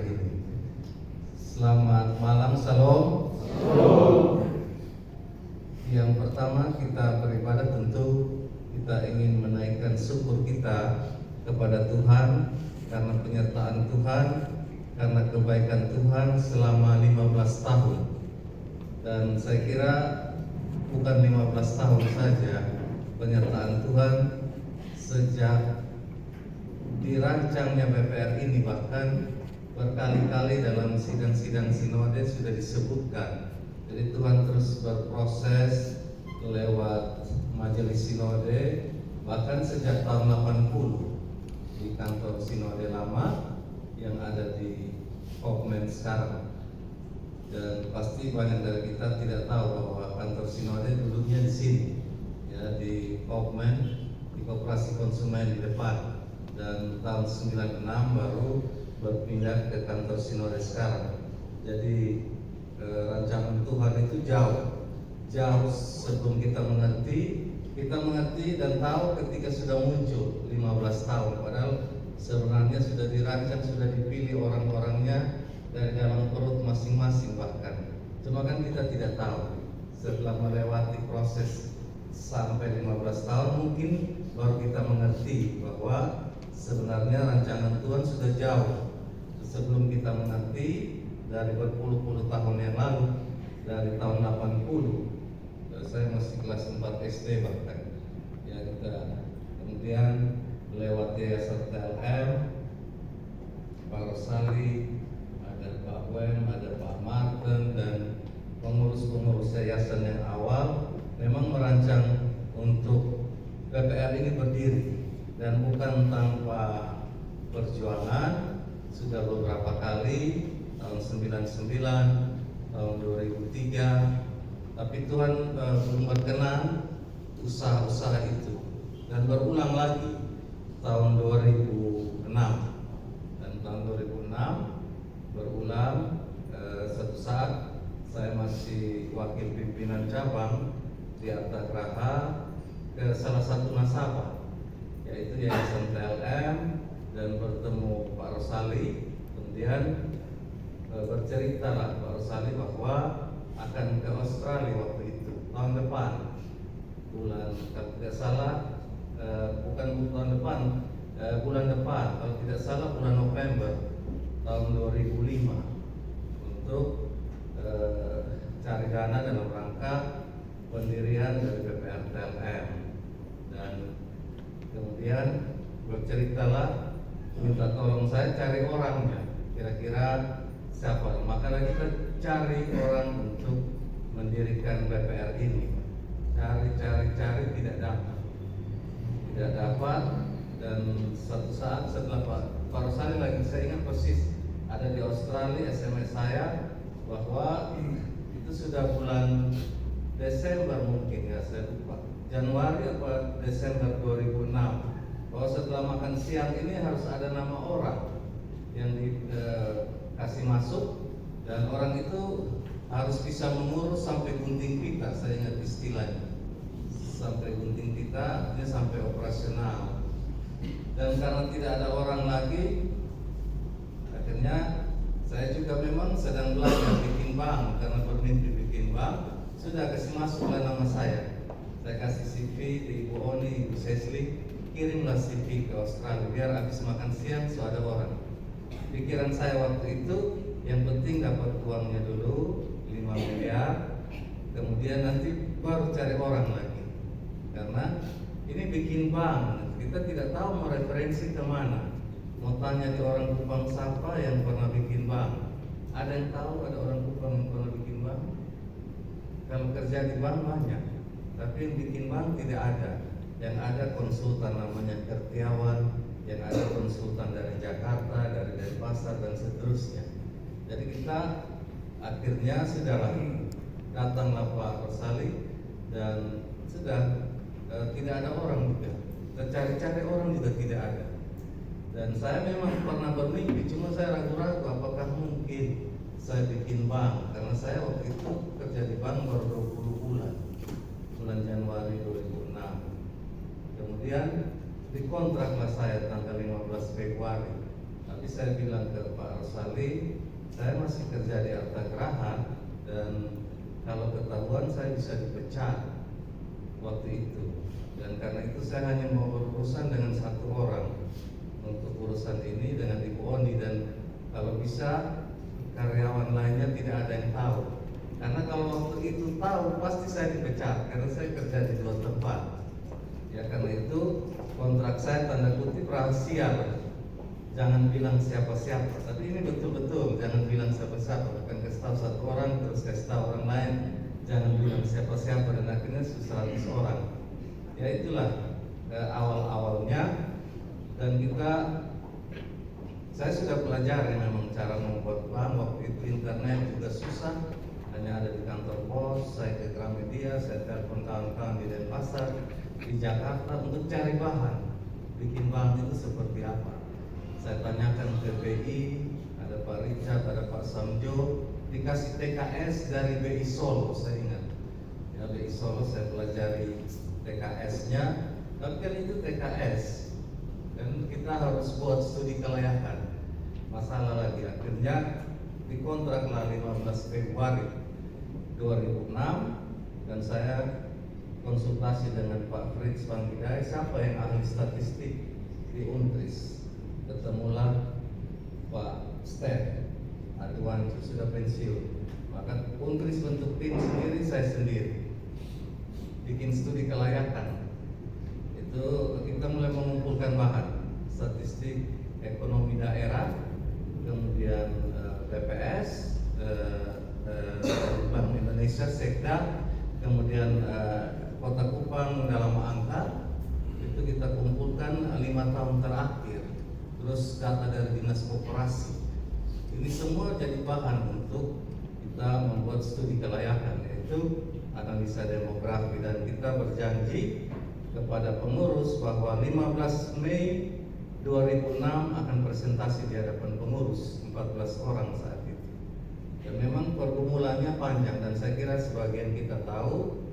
hari ini. Selamat malam, salam. Yang pertama kita beribadah tentu kita ingin menaikkan syukur kita kepada Tuhan karena penyertaan Tuhan, karena kebaikan Tuhan selama 15 tahun. Dan saya kira bukan 15 tahun saja, penyertaan Tuhan sejak dirancangnya BPR ini, bahkan berkali-kali dalam sidang-sidang sinode sudah disebutkan. Jadi Tuhan terus berproses lewat majelis sinode, bahkan sejak tahun 80 di kantor sinode lama yang ada di Kopmen sekarang. Dan pasti banyak dari kita tidak tahu bahwa kantor sinode duduknya di sini, ya, di Kopmen, di Koperasi Konsumen di depan. Dan tahun 96 baru berpindah ke kantor sinode sekarang. Jadi rancangan Tuhan itu jauh sebelum kita mengerti dan tahu ketika sudah muncul 15 tahun. Padahal sebenarnya sudah dirancang, sudah dipilih orang-orangnya dari dalam perut masing-masing bahkan. Cuma kan kita tidak tahu. Setelah melewati proses sampai 15 tahun mungkin baru kita mengerti bahwa sebenarnya rancangan Tuhan sudah jauh sebelum kita mengerti. Dari berpuluh-puluh tahun yang lalu, dari tahun 80, saya masih kelas 4 SD bahkan, ya, kita kemudian lewat Yayasan TLM, Pak Rosali, ada Pak Wem, ada Pak Martin, dan pengurus-pengurus yayasan yang awal memang merancang untuk BPR ini berdiri, dan bukan tanpa perjuangan. Sudah beberapa kali, tahun 99, tahun 2003, tapi Tuhan belum berkenan usaha-usaha itu, dan berulang lagi tahun 2006. Dan tahun 2006 berulang, satu saat saya masih wakil pimpinan cabang di Artagraha ke salah satu nasabah, yaitu Yayasan TLM, dan bertemu Pak Rosali. Kemudian berceritalah Pak Rosali bahwa akan ke Australia waktu itu tahun depan, bulan, kalau tidak salah bukan tahun depan, bulan depan, kalau tidak salah bulan November tahun 2005, untuk cari dana dalam rangka pendirian dari BPR TLM. Dan kemudian berceritalah, minta tolong saya cari orangnya, kira-kira siapa. Makanya kita cari orang untuk mendirikan BPR ini. Cari tidak dapat. Dan suatu saat setelah Pak Rosali lagi, saya ingat persis ada di Australia, SMS saya bahwa itu sudah bulan Desember mungkin, ya, saya lupa, Januari apa Desember 2006, bahwa setelah makan siang ini harus ada nama orang yang dikasih masuk, dan orang itu harus bisa mengurus sampai gunting pita. Saya ingat istilahnya, sampai gunting pita, artinya sampai operasional. Dan karena tidak ada orang lagi, akhirnya saya juga memang sedang belajar bikin bank, karena bermimpi bikin bank. Sudah kasih masuklah nama saya kasih CV di Ibu Oni, Ibu Sesli, kirimlah CV ke Australia, biar habis makan siang sudah ada orang. Pikiran saya waktu itu, yang penting dapat uangnya dulu 5 miliar, kemudian nanti baru cari orang lagi. Karena ini bikin bank, kita tidak tahu mau referensi kemana. Mau tanya di orang Kupang siapa yang pernah bikin bank? Ada yang tahu ada orang Kupang yang pernah bikin bank? Kalau kerja di bank banyak, tapi yang bikin bank tidak ada. Yang ada konsultan namanya Kertiawan, yang ada konsultan dari Jakarta, dari Denpasar, dan seterusnya. Jadi kita akhirnya sudahlah, datanglah Pak Rosali, dan sudah tidak ada orang juga. Kita cari-cari orang juga tidak ada. Dan saya memang pernah bermimpi, cuma saya ragu-ragu apakah mungkin saya bikin bank, karena saya waktu itu kerja di bank baru 20 bulan Januari 2006. Kemudian dikontraklah saya tanggal 15 Februari. Tapi saya bilang ke Pak Rosali, Tapi saya masih kerja di Arta Geraha, dan kalau ketahuan saya bisa dipecat waktu itu. Dan karena itu saya hanya mau berurusan dengan satu orang untuk urusan ini dengan Ibu Oni, dan kalau bisa karyawan lainnya tidak ada yang tahu. Karena kalau waktu itu tahu pasti saya dipecat, karena saya kerja di dua tempat. Ya, karena itu kontrak saya tanda kutip rahasia. Jangan bilang siapa-siapa. Tapi ini betul-betul jangan bilang siapa-siapa. Bukan kasih tahu satu orang terus kasih tahu orang lain. Jangan bilang siapa-siapa, dan akhirnya 100 orang. Ya itulah awal-awalnya. Dan saya sudah pelajari memang cara membuat bank. Waktu itu internet juga susah, hanya ada di kantor pos. Saya ke Gramedia, saya telepon kawan-kawan di Denpasar, di Jakarta untuk cari bahan bikin bank itu seperti apa. Saya tanyakan ke BI, ada Pak Richard, ada Pak Samjo, dikasih TKS dari BI Solo, saya ingat. Ya, BI Solo saya pelajari TKS-nya, tapi kan itu TKS, dan kita harus buat studi kelayakan. Masalah lagi, akhirnya dikontraklah 15 Februari 2006, dan saya konsultasi dengan Pak Fritz Pangidai, siapa yang ahli statistik di Untris. Ketemulah Pak Stef Adwan, sudah pensiun. Maka Untris bentuk tim sendiri, saya sendiri bikin studi kelayakan. Itu kita mulai mengumpulkan bahan statistik ekonomi daerah, kemudian BPS, Bank Indonesia, Sekda, kemudian Kota Kupang dalam angka. Itu kita kumpulkan 5 tahun terakhir. Terus data dari Dinas Koperasi. Ini semua jadi bahan untuk kita membuat studi kelayakan, yaitu analisa demografi. Dan kita berjanji kepada pengurus bahwa 15 Mei 2006 akan presentasi di hadapan pengurus, 14 orang saat itu. Dan memang pergumulannya panjang, dan saya kira sebagian kita tahu.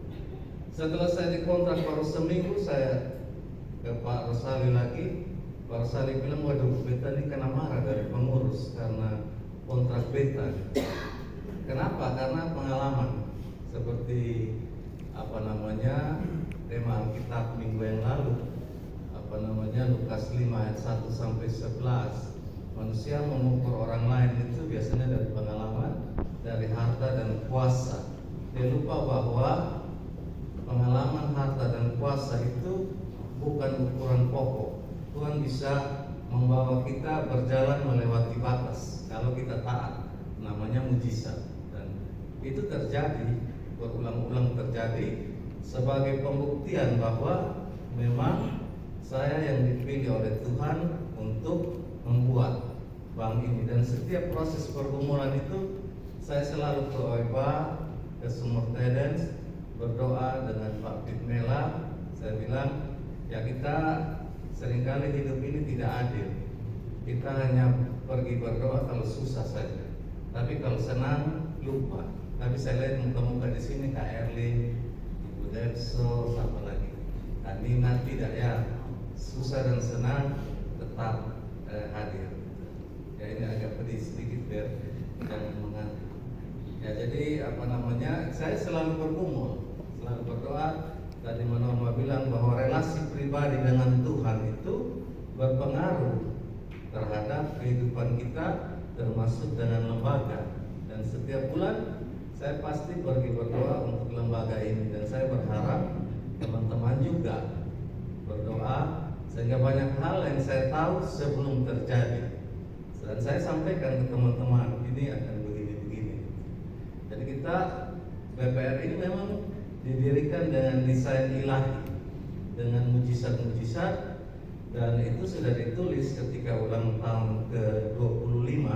Setelah saya dikontrak baru seminggu, saya ke Pak Rosali lagi. Pak Rosali bilang, waduh, beta ini kena marah dari pengurus karena kontrak beta. Kenapa? Karena pengalaman seperti tema Alkitab minggu yang lalu, Lukas 5 ayat 1 sampai 11. Manusia mengukur orang lain itu biasanya dari pengalaman, dari harta dan kuasa. Dia lupa bahwa pengalaman, harta dan kuasa itu bukan ukuran pokok. Tuhan bisa membawa kita berjalan melewati batas kalau kita taat, namanya mujizat. Dan itu terjadi, berulang-ulang terjadi sebagai pembuktian bahwa memang saya yang dipilih oleh Tuhan untuk membuat bank ini. Dan setiap proses pergumulan itu saya selalu ke OEBA, ke Sumur Tedens, berdoa dengan Pak Pitmela. Saya bilang, ya kita seringkali hidup ini tidak adil. Kita hanya pergi berdoa kalau susah saja, tapi kalau senang lupa. Tapi saya lihat muka-muka di sini, Kak Erlin, Ibu Delso, siapa lagi, Kak Nina, tidak ya, susah dan senang tetap hadir. Ya ini agak pedih sedikit biar jangan mengantuk. Ya jadi saya selalu bergumul, selalu berdoa. Tadi Norma bilang bahwa relasi pribadi dengan Tuhan itu berpengaruh terhadap kehidupan kita, termasuk dengan lembaga. Dan setiap bulan saya pasti pergi berdoa untuk lembaga ini, dan saya berharap teman-teman juga berdoa sehingga banyak hal yang saya tahu sebelum terjadi. Dan saya sampaikan ke teman-teman, ini akan begini-begini. Jadi kita BPR ini memang didirikan dengan desain ilahi, dengan mujizat-mujizat, dan itu sudah ditulis ketika ulang tahun ke-25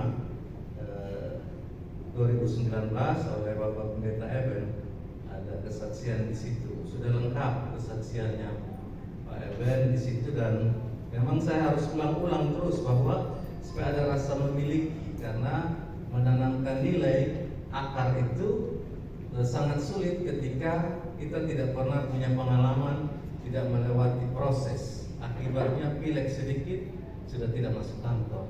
2019 oleh Bapak Pendeta Eben. Ada kesaksian di situ, sudah lengkap kesaksiannya Pak Eben di situ. Dan memang saya harus ulang-ulang terus bahwa supaya ada rasa memiliki, karena menanamkan nilai akar itu sangat sulit ketika kita tidak pernah punya pengalaman, tidak melewati proses. Akibatnya pilek sedikit sudah tidak masuk kantor.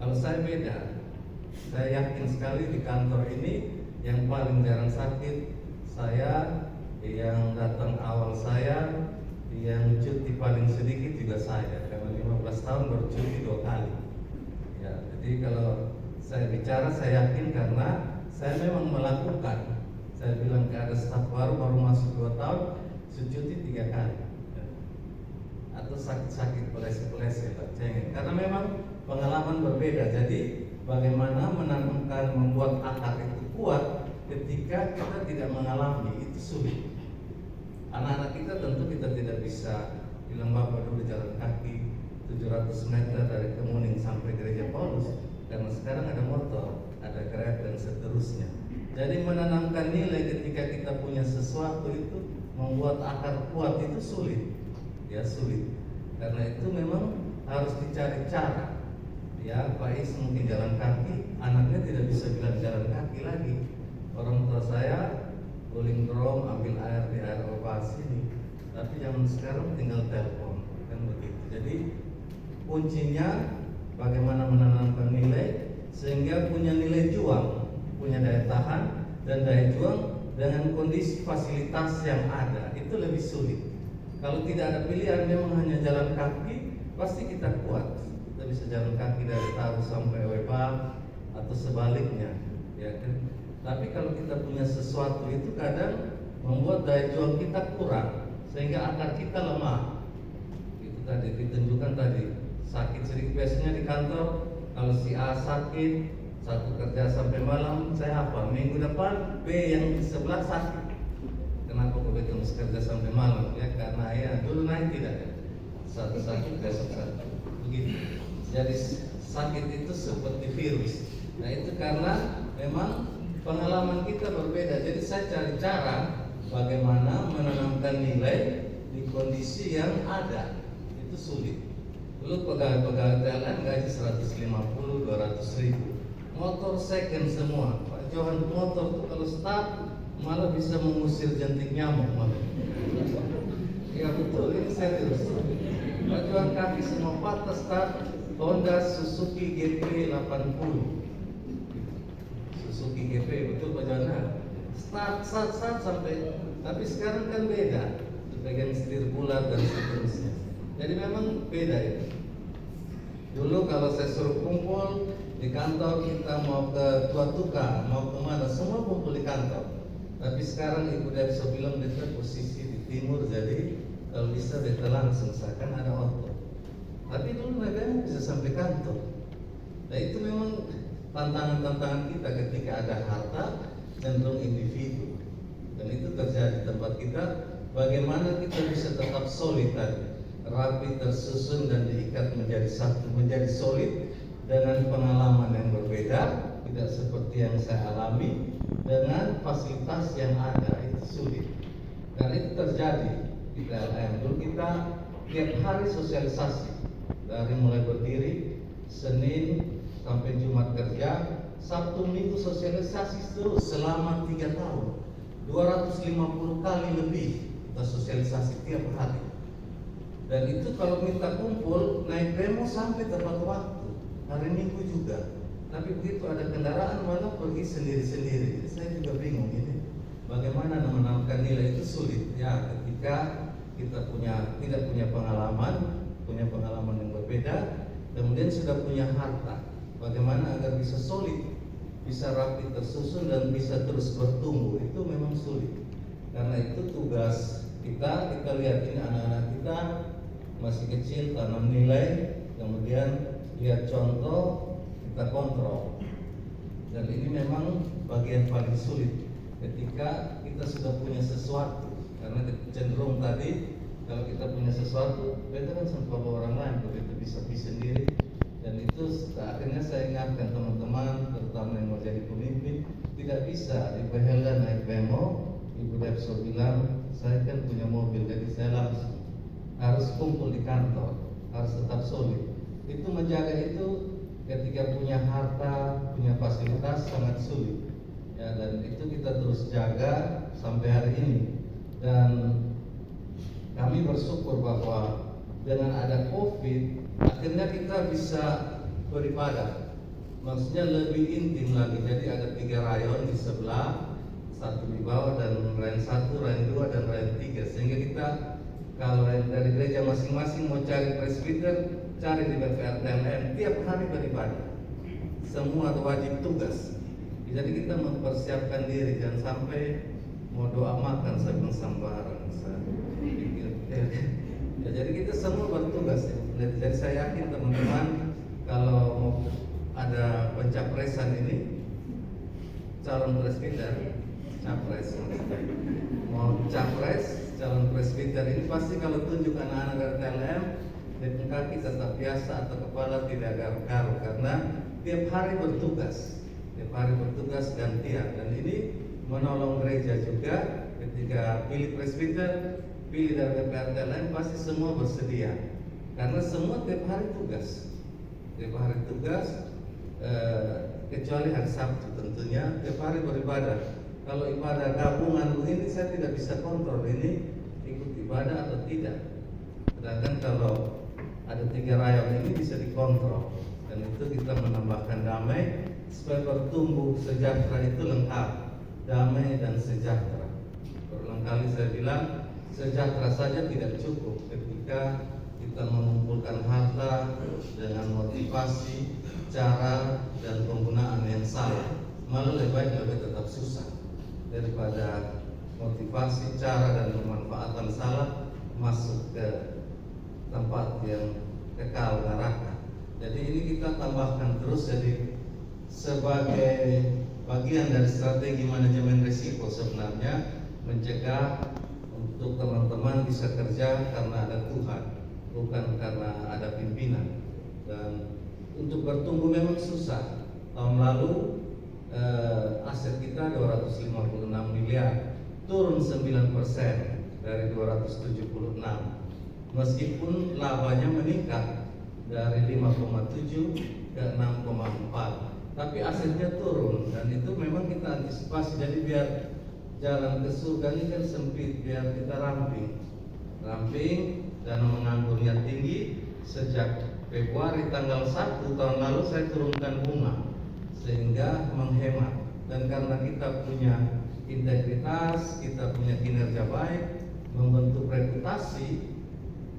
Kalau saya beda, Saya yakin sekali di kantor ini yang paling jarang sakit saya, yang datang awal saya, yang cuti paling sedikit juga saya, karena 15 tahun baru cuti 2 kali. Ya, jadi kalau saya bicara saya yakin karena saya memang melakukan. Saya bilang ke ada staf baru masuk 2 tahun, cuti 3 kali. Atau sakit-sakit pelese-pelese, karena memang pengalaman berbeda. Jadi bagaimana menanamkan, membuat akar itu kuat ketika kita tidak mengalami, itu sulit. Anak-anak kita tentu kita tidak bisa bilang bapak dulu jalan kaki 700 meter dari Kemuning sampai Gereja Paulus, karena sekarang ada motor, ada Grab dan seterusnya. Jadi menanamkan nilai ketika kita punya sesuatu itu, membuat akar kuat itu sulit. Ya sulit. Karena itu memang harus dicari cara. Ya, Pak Is mungkin jalan kaki, anaknya tidak bisa bilang jalan kaki lagi. Orang tua saya guling drum, ambil air di air obat sini. Tapi zaman sekarang tinggal telepon, kan begitu. Jadi kuncinya bagaimana menanamkan nilai sehingga punya nilai juang, punya daya tahan dan daya juang dengan kondisi fasilitas yang ada itu lebih sulit. Kalau tidak ada pilihan memang hanya jalan kaki, pasti kita kuat. Kita bisa jalan kaki dari Taru sampai Webab atau sebaliknya, ya kan? Tapi kalau kita punya sesuatu itu kadang membuat daya juang kita kurang, sehingga akar kita lemah. Itu tadi ditunjukkan tadi, sakit sedikit biasanya di kantor. Kalau si A sakit, satu kerja sampai malam, saya hafal. Minggu depan B yang di sebelah sakit. Kenapa kok betul kerja sampai malam? Ya karena ya dulu naik tidak ya. Satu sakit besok satu. Begitu. Jadi sakit itu seperti virus. Nah itu karena memang pengalaman kita berbeda. Jadi saya cari cara bagaimana menanamkan nilai di kondisi yang ada. Itu sulit. Dulu pegawai-pegawai PLN gaji 150-200 ribu. Motor second semua. Pak Johan motor tuh kalau start malah bisa mengusir jentik nyamuk malah. Ya betul, ini serius. Pak Johan kaki semua patah start Honda Suzuki GP 80. Suzuki GP betul Pak Johan. Start sampai, tapi sekarang kan beda. Bagian setir bulat dan seterusnya. Jadi memang beda itu. Dulu kalau saya suruh kumpul di kantor, kita mau ke Tua Tuka, mau kemana, semua kumpul di kantor. Tapi sekarang Ibu Depso bilang beta posisi di timur, jadi kalau bisa beta langsung, seakan ada auto. Tapi dulu mereka bisa sampai kantor. Nah itu memang tantangan-tantangan kita ketika ada harta cenderung individu. Dan itu terjadi di tempat kita. Bagaimana kita bisa tetap solid tadi, rapi, tersusun dan diikat menjadi satu, menjadi solid dengan pengalaman yang berbeda, tidak seperti yang saya alami, dengan fasilitas yang ada itu sulit. Dan itu terjadi di PLN. Dulu kita tiap hari sosialisasi dari mulai berdiri Senin sampai Jumat kerja, Sabtu Minggu sosialisasi terus selama 3 tahun, 250 kali lebih kita sosialisasi tiap hari. Dan itu kalau minta kumpul naik bemo sampai tepat waktu, hari Minggu juga. Tapi begitu ada kendaraan malah pergi sendiri-sendiri. Jadi saya juga bingung ini bagaimana menanamkan nilai itu sulit. Ya ketika kita tidak punya pengalaman yang berbeda, kemudian sudah punya harta, bagaimana agar bisa solid, bisa rapi tersusun dan bisa terus bertumbuh, itu memang sulit. Karena itu tugas kita lihat ini anak-anak kita masih kecil, tanam nilai, kemudian lihat contoh, kita kontrol. Dan ini memang bagian paling sulit ketika kita sudah punya sesuatu. Karena cenderung tadi kalau kita punya sesuatu, kita kan sama orang lain, begitu bisa sendiri. Dan itu akhirnya saya ingatkan teman-teman, terutama yang mau jadi pemimpin, tidak bisa di Helda naik bemo. Ibu Depso bilang, saya kan punya mobil, jadi saya langsung harus kumpul di kantor, harus tetap solid. Itu menjaga itu ketika punya harta, punya fasilitas sangat sulit. Ya, dan itu kita terus jaga sampai hari ini. Dan kami bersyukur bahwa dengan ada COVID, akhirnya kita bisa beribadah. maksudnya lebih intim lagi. Jadi ada 3 rayon di sebelah, satu di bawah, dan rayon 1, rayon 2, dan rayon 3. Sehingga kita kalau dari gereja masing-masing mau cari presbiter, cari di BPRTLM, tiap hari beribadah. Semua wajib tugas. Jadi kita mempersiapkan diri, jangan sampai mau doa makan sabun sambaran. Ya, jadi kita semua bertugas. Jadi saya yakin teman-teman, kalau mau ada pencapresan ini, calon presbiter, capres, mau capres, calon presbiter ini pasti kalau tunjuk anak-anak dari TLM, di kaki tetap biasa atau kepala tidak garuk-garuk, karena tiap hari bertugas gantian. Dan ini menolong gereja juga. Ketika pilih presbiter, pilih dari BPRTLM, pasti semua bersedia, karena semua tiap hari tugas, kecuali hari Sabtu tentunya tiap hari beribadah. Kalau ibadah gabungan begini saya tidak bisa kontrol ini ikut ibadah atau tidak. Sedangkan kalau ada 3 rayon ini bisa dikontrol, dan itu kita menambahkan damai supaya bertumbuh sejahtera itu lengkap, damai dan sejahtera. Berulang kali saya bilang sejahtera saja tidak cukup ketika kita mengumpulkan harta dengan motivasi, cara, dan penggunaan yang salah. Malah lebih tetap susah daripada motivasi, cara, dan pemanfaatan salah masuk ke tempat yang kekal neraka. Jadi ini kita tambahkan terus, jadi sebagai bagian dari strategi manajemen risiko sebenarnya mencegah untuk teman-teman bisa kerja karena ada Tuhan, bukan karena ada pimpinan. Dan untuk bertumbuh memang susah. Tahun lalu aset kita 256 miliar, turun 9% dari 276, meskipun labanya meningkat dari 5,7 ke 6,4, tapi asetnya turun. Dan itu memang kita antisipasi. Jadi biar jalan ke surga ini kan sempit, biar kita ramping dan menganggurnya tinggi. Sejak Februari tanggal 1 tahun lalu saya turunkan bunga sehingga menghemat. Dan karena kita punya integritas, kita punya kinerja baik, membentuk reputasi,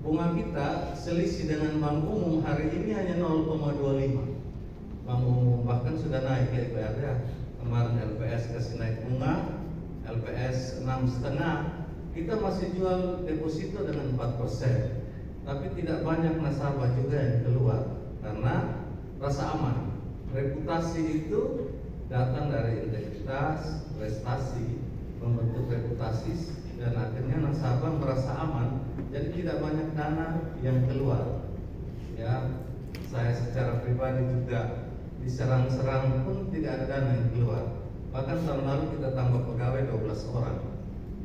bunga kita selisih dengan bank umum hari ini hanya 0,25. Bank umum bahkan sudah naik ya Pak ya. Kemarin LPS kasih naik bunga, LPS 6,5. Kita masih jual deposito dengan 4%. Tapi tidak banyak nasabah juga yang keluar karena rasa aman. Reputasi itu datang dari integritas, prestasi, membentuk reputasi, dan akhirnya nasabah merasa aman. Jadi tidak banyak dana yang keluar. Ya, saya secara pribadi juga diserang-serang pun tidak ada dana yang keluar. Bahkan tahun lalu kita tambah pegawai 12 orang.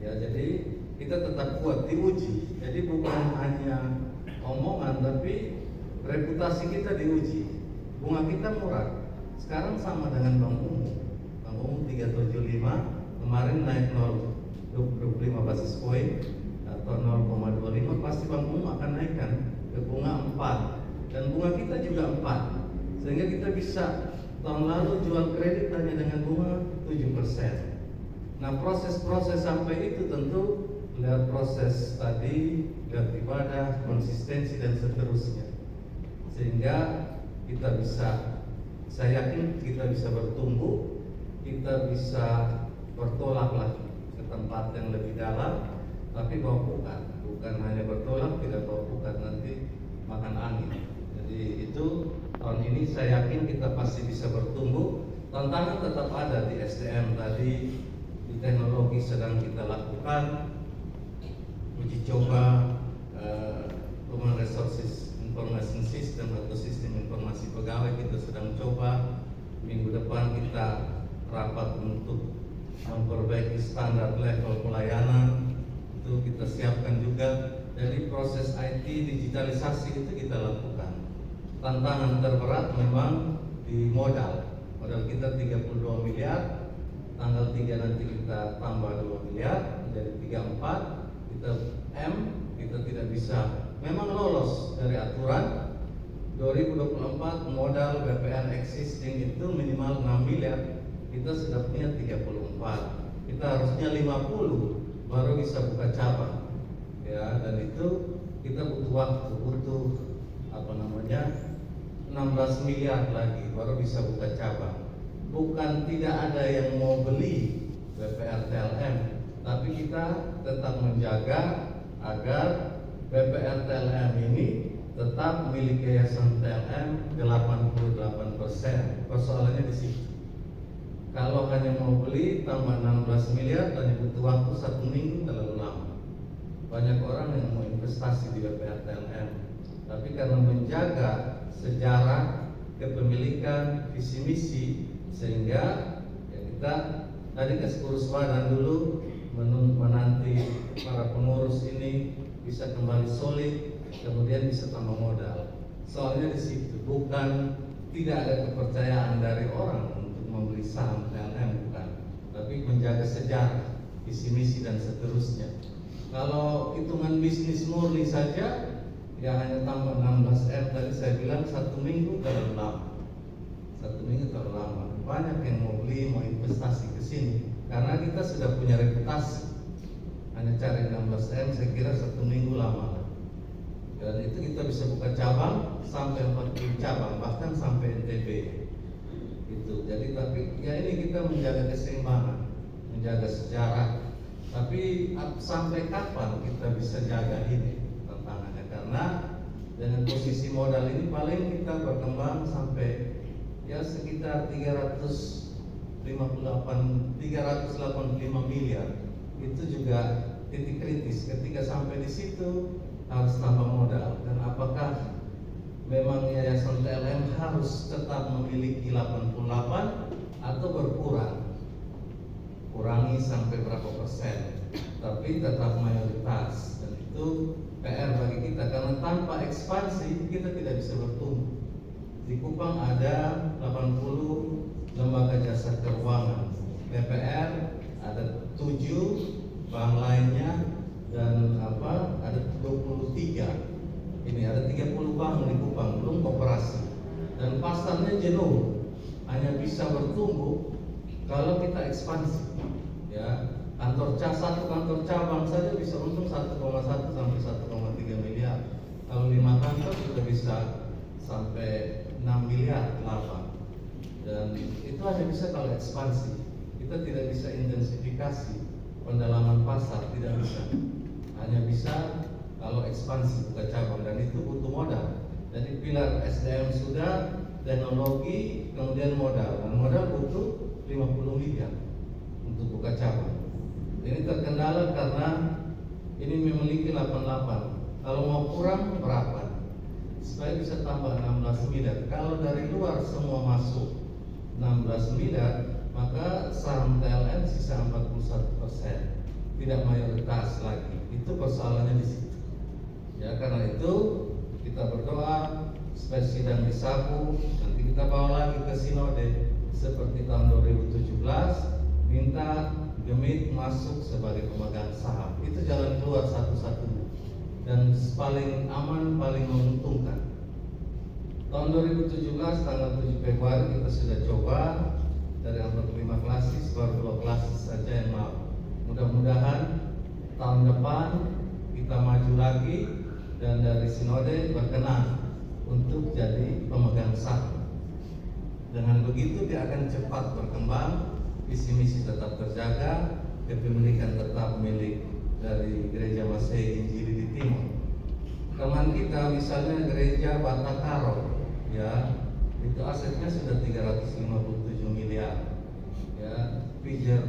Ya, jadi kita tetap kuat, diuji. Jadi bukan hanya omongan, tapi reputasi kita diuji. Bunga kita murah. Sekarang sama dengan bank umum. Bank umum 375, kemarin naik 0,25 basis point atau 0,25, pasti bank umum akan naikkan ke bunga 4. Dan bunga kita juga 4. Sehingga kita bisa tahun lalu jual kredit hanya dengan bunga 7%. Nah, proses-proses sampai itu tentu lihat proses tadi, lihat ibadah, konsistensi, dan seterusnya. Sehingga kita bisa, saya yakin kita bisa bertumbuh, kita bisa bertolak lagi ke tempat yang lebih dalam, tapi bawa pukat, bukan hanya bertolak, tidak bawa pukat nanti makan angin. Jadi itu tahun ini saya yakin kita pasti bisa bertumbuh. Tantangan tetap ada di SDM tadi, di teknologi sedang kita lakukan uji coba Human Resources Information System atau sistem informasi pegawai, kita sedang coba. Minggu depan kita rapat untuk memperbaiki standar level pelayanan, itu kita siapkan juga. Jadi proses IT digitalisasi itu kita lakukan. Tantangan terberat memang di modal kita 32 miliar, tanggal 3 nanti kita tambah 2 miliar menjadi 34. Kita tidak bisa memang lolos dari aturan, 2024 modal BPR existing itu minimal 6 miliar, kita sudah punya 34. Kita harusnya 50 baru bisa buka cabang. Ya, dan itu kita butuh waktu, butuh 16 miliar lagi baru bisa buka cabang. Bukan tidak ada yang mau beli BPR TLM, tapi kita tetap menjaga agar BPR TLM ini tetap milik Yayasan TLM 88%. Persoalannya di situ. Kalau hanya mau beli tambah 16 miliar hanya butuh waktu 1 minggu, terlalu lama. Banyak orang yang mau investasi di BPR TLM, tapi karena menjaga sejarah kepemilikan visi misi, sehingga ya kita tadi kasih urus badan dulu menanti para pengurus ini bisa kembali solid, kemudian bisa tambah modal. Soalnya di situ bukan tidak ada kepercayaan dari orang membeli saham TLM, bukan, tapi menjaga sejarah, visi misi dan seterusnya. Kalau hitungan bisnis murni saja ya hanya tambah 16 M, tadi saya bilang 1 minggu terlalu lama. 1 minggu terlalu lama. Banyak yang mau beli, mau investasi ke sini karena kita sudah punya reputasi. Hanya cari 16 M saya kira 1 minggu lama. Dan itu kita bisa buka cabang sampai 40 cabang, bahkan sampai NTB. Jadi tapi ya ini kita menjaga keseimbangan, menjaga sejarah. Tapi sampai kapan kita bisa jaga ini tantangannya? Karena dengan posisi modal ini paling kita berkembang sampai ya sekitar 385 miliar. Itu juga titik kritis. Ketika sampai di situ harus tambah modal. Dan apakah memang Yayasan TLM harus tetap memiliki 88 atau berkurang? Kurangi sampai berapa persen, tapi tetap mayoritas. Dan itu PR bagi kita karena tanpa ekspansi kita tidak bisa bertumbuh. Di Kupang ada 80 lembaga jasa keuangan, BPR ada 7, bank lainnya dan ada 23. Ini ada 30 bank di Kupang, belum koperasi. Dan pasarnya jenuh, hanya bisa bertumbuh kalau kita ekspansi. Ya, satu kantor cabang saja bisa untung 1,1 sampai 1,3 miliar. Kalau 5 kantor sudah bisa sampai 6 miliar laba. Dan itu hanya bisa kalau ekspansi. Kita tidak bisa intensifikasi pendalaman pasar, tidak bisa. Hanya bisa kalau ekspansi buka cabang, dan itu butuh modal. Jadi pilar SDM sudah, teknologi, kemudian modal. Dan modal butuh 50 miliar untuk buka cabang. Ini terkendala karena ini memiliki 88. Kalau mau kurang berapa? Supaya bisa tambah 16 miliar. Kalau dari luar semua masuk 16 miliar, maka saham TLM sisa 41%, tidak mayoritas lagi. Itu persoalannya di situ. Ya, karena itu kita berdoa supaya sidang disapu, nanti kita bawa lagi ke sinode seperti tahun 2017, minta Gemit masuk sebagai pemegang saham. Itu jalan keluar satu-satunya dan paling aman, paling menguntungkan. Tahun 2017 tanggal 7 Februari kita sudah coba dari 45 klasis, baru 2 klasis saja yang mau. Mudah-mudahan tahun depan kita maju lagi dan dari sinode berkenan untuk jadi pemegang saham. Dengan begitu dia akan cepat berkembang, visi misi tetap terjaga, kepemilikan tetap milik dari Gereja Masehi Injili di Timur. Teman kita misalnya Gereja Batakaro, ya itu asetnya sudah 357 miliar, ya Pijer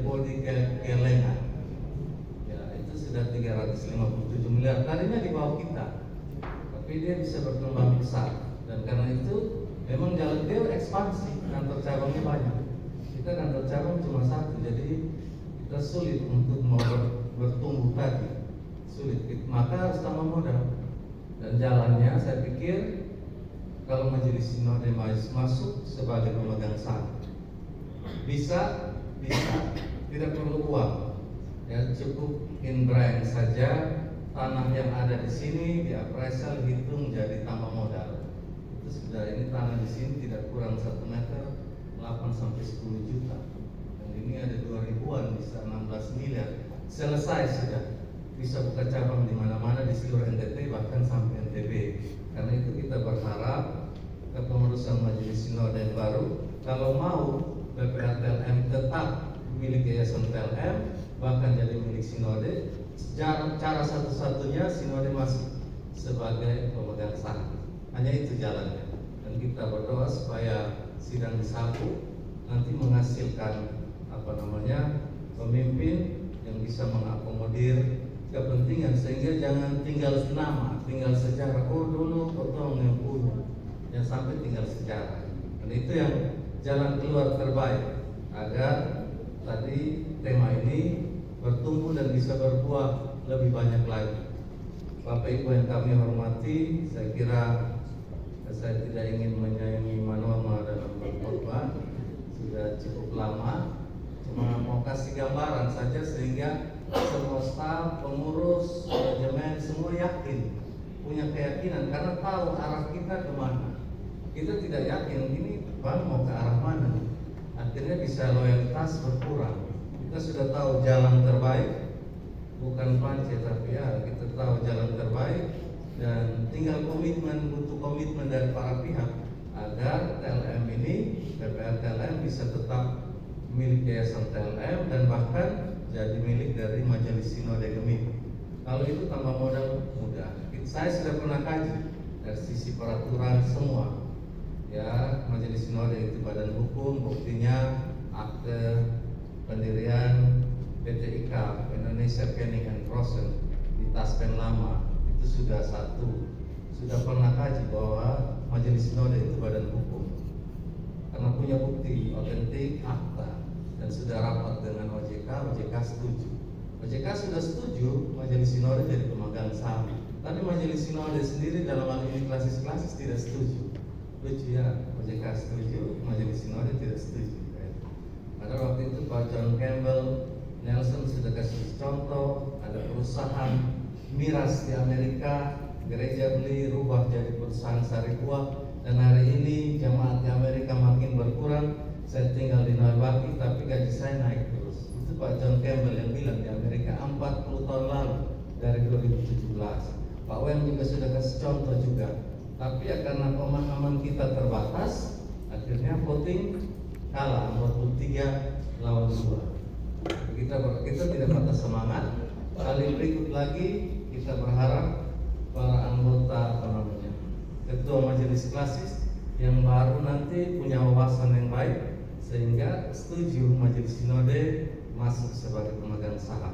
Podi Kelengan, sudah 357 miliar, tadinya di bawah kita, tapi dia bisa berkembang besar. Dan karena itu memang jalan dia ekspansi, kantor cabangnya banyak. Kita kantor cabang cuma 1, jadi kita sulit untuk mau bertumbuh tadi, sulit. Maka harus tambah modal. Dan jalannya saya pikir kalau majelis sinode masuk sebagai pemegang saham, bisa, tidak perlu uang. Ya, cukup in brand saja, tanah yang ada di sini di appraisal hitung jadi tambah modal. Itu sudah, ini tanah di sini tidak kurang 1 meter 8 sampai 10 juta. Dan ini ada 2000-an, bisa 16 miliar. Selesai sudah. Bisa buka cabang di mana-mana di seluruh NTT, bahkan sampai NTB. Karena itu kita berharap kepengurusan Majelis Sinode yang baru, kalau mau BPR TLM tetap milik Yayasan TLM, bahkan jadi milik Sinode, cara satu-satunya Sinode masuk sebagai pemegang saham. Hanya itu jalannya. Dan kita berdoa supaya sidang di Sabu nanti menghasilkan pemimpin yang bisa mengakomodir kepentingan, sehingga jangan tinggal nama, tinggal sejarah. Oh dulu potong yang punya, yang sampai tinggal sejarah. Dan itu yang jalan keluar terbaik agar tadi tema ini bertumbuh dan bisa berbuah lebih banyak lagi. Bapak Ibu yang kami hormati, saya kira saya tidak ingin menyayangi Manoma dalam berkhotbah, sudah cukup lama. Cuma mau kasih gambaran saja sehingga semua staf, pengurus, manajemen semua yakin, punya keyakinan karena tahu arah kita kemana. Kita tidak yakin ini Bang mau ke arah mana, akhirnya bisa loyalitas berkurang. Kita sudah tahu jalan terbaik, bukan pance tapi ya kita tahu jalan terbaik, dan tinggal komitmen, butuh komitmen dari para pihak agar TLM ini, BPR TLM bisa tetap milik Yayasan TLM dan bahkan jadi milik dari Majelis Sinode Gemim. Kalau itu tambah modal mudah. Saya sudah pernah kaji dari sisi peraturan semua. Ya, Majelis Sinode itu badan hukum, buktinya akte pendirian PT IKA Indonesia Canning and Frozen di Taspen lama itu sudah pernah kaji bahwa Majelis Sinode itu badan hukum karena punya bukti otentik akta dan sudah rapat dengan OJK setuju. OJK sudah setuju Majelis Sinode jadi pemegang saham, tapi Majelis Sinode sendiri dalam hal ini klasis tidak setuju. Lucu ya, OJK setuju, Majelis Sinode tidak setuju. Pada waktu itu Pak John Campbell Nelson sudah kasih contoh, ada perusahaan miras di Amerika, gereja beli rubah jadi perusahaan sari buah, dan hari ini jemaat di Amerika makin berkurang. Saya tinggal di Narbaki tapi gaji saya naik terus. Itu Pak John Campbell yang bilang di Amerika 40 tahun lalu dari 2017. Pak Wen juga sudah kasih contoh juga. Tapi ya karena pemahaman kita terbatas, akhirnya voting kalah 43 lawan 2. Kita tidak patah semangat. Kali berikut lagi kita berharap para anggota ketua majelis klasis yang baru nanti punya wawasan yang baik sehingga setuju Majelis Sinode masuk sebagai pemegang saham.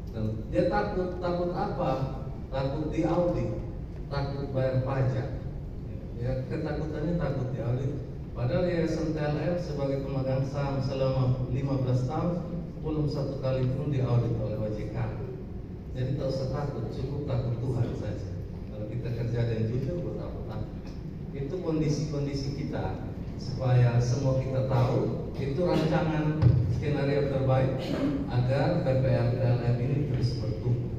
Dan dia takut apa? Takut diaudit, takut bayar pajak. Ya, ketakutannya takut diaudit. Padahal Yayasan TLM sebagai pemegang saham selama 15 tahun belum satu kali pun diaudit oleh OJK. Jadi tak usah takut, cukup takut Tuhan saja. Kalau kita kerja dan jujur, buat apa takut? Itu kondisi-kondisi kita supaya semua kita tahu itu rancangan skenario terbaik agar BPR TLM ini terus bertumbuh.